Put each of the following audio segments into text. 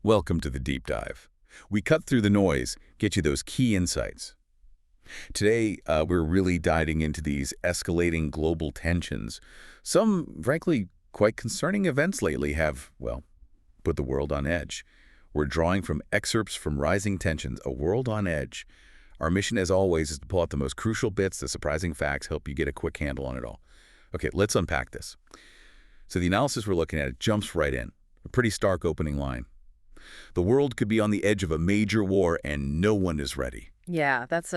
Welcome to the deep dive. We cut through the noise, get you those key insights. Today, we're really diving into these escalating global tensions. Some, frankly, quite concerning events lately have, well, put the world on edge. We're drawing from excerpts from Rising Tensions, A World on Edge. Our mission, as always, is to pull out the most crucial bits, the surprising facts, help you get a quick handle on it all. Okay, let's unpack this. So the analysis we're looking at, it jumps right in. A pretty stark opening line. The world could be on the edge of a major war and no one is ready. Yeah, that's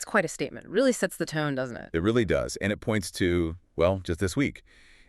quite a statement. Really sets the tone, doesn't it? It really does. And it points to, well, just this week,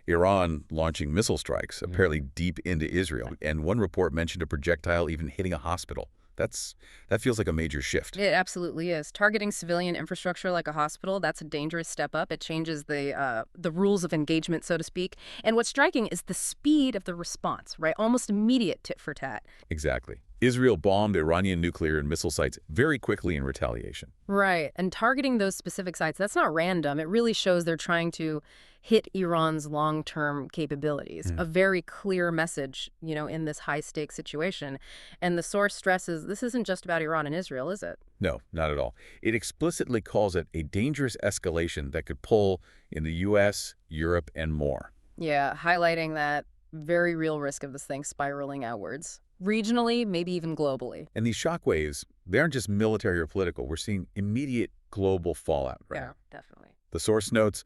Iran launching missile strikes, apparently deep into Israel. And one report mentioned a projectile even hitting a hospital. That feels like a major shift. It absolutely is. Targeting civilian infrastructure like a hospital, that's a dangerous step up. It changes the rules of engagement, so to speak. And what's striking is the speed of the response, right? Almost immediate tit for tat. Exactly. Israel bombed Iranian nuclear and missile sites very quickly in retaliation. Right. And targeting those specific sites, that's not random. It really shows they're trying to hit Iran's long-term capabilities. A very clear message, in this high-stakes situation. And the source stresses this isn't just about Iran and Israel, is it? No, not at all. It explicitly calls it a dangerous escalation that could pull in the U.S., Europe, and more. Yeah, highlighting that very real risk of this thing spiraling outwards. Regionally, maybe even globally. And these shockwaves, they aren't just military or political. We're seeing immediate global fallout, right? Yeah, definitely. The source notes,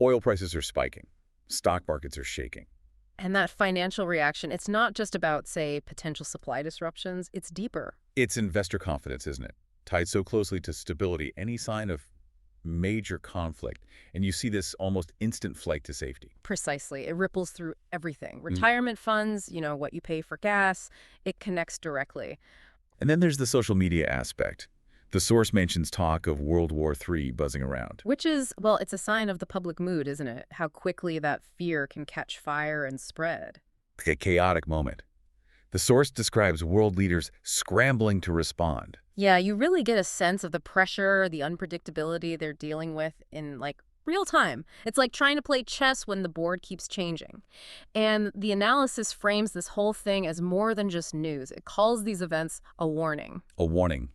oil prices are spiking. Stock markets are shaking. And that financial reaction, it's not just about, say, potential supply disruptions. It's deeper. It's investor confidence, isn't it? Tied so closely to stability, any sign of major conflict. And you see this almost instant flight to safety. Precisely. It ripples through everything. Retirement funds, what you pay for gas, it connects directly. And then there's the social media aspect. The source mentions talk of World War III buzzing around. Which is, well, it's a sign of the public mood, isn't it? How quickly that fear can catch fire and spread. A chaotic moment. The source describes world leaders scrambling to respond. Yeah, you really get a sense of the pressure, the unpredictability they're dealing with in, real time. It's like trying to play chess when the board keeps changing. And the analysis frames this whole thing as more than just news. It calls these events a warning. A warning,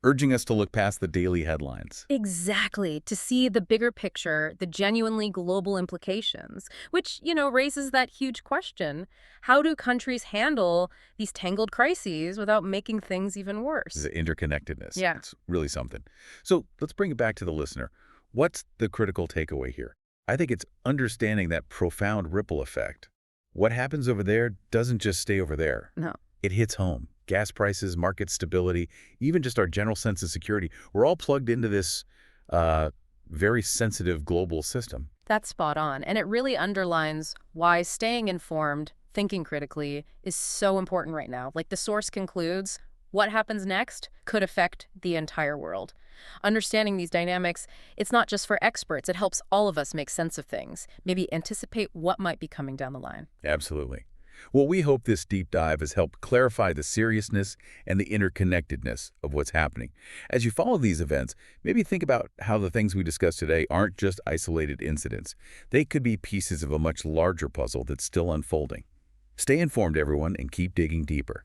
urging us to look past the daily headlines. Exactly, to see the bigger picture, the genuinely global implications, which, raises that huge question. How do countries handle these tangled crises without making things even worse? The interconnectedness. Yeah. It's really something. So let's bring it back to the listener. What's the critical takeaway here? I think it's understanding that profound ripple effect. What happens over there doesn't just stay over there. No. It hits home. Gas prices, market stability, even just our general sense of security. We're all plugged into this very sensitive global system. That's spot on. And it really underlines why staying informed, thinking critically, is so important right now. Like the source concludes, what happens next could affect the entire world. Understanding these dynamics, it's not just for experts. It helps all of us make sense of things, maybe anticipate what might be coming down the line. Absolutely. Well, we hope this deep dive has helped clarify the seriousness and the interconnectedness of what's happening. As you follow these events, maybe think about how the things we discussed today aren't just isolated incidents. They could be pieces of a much larger puzzle that's still unfolding. Stay informed, everyone, and keep digging deeper.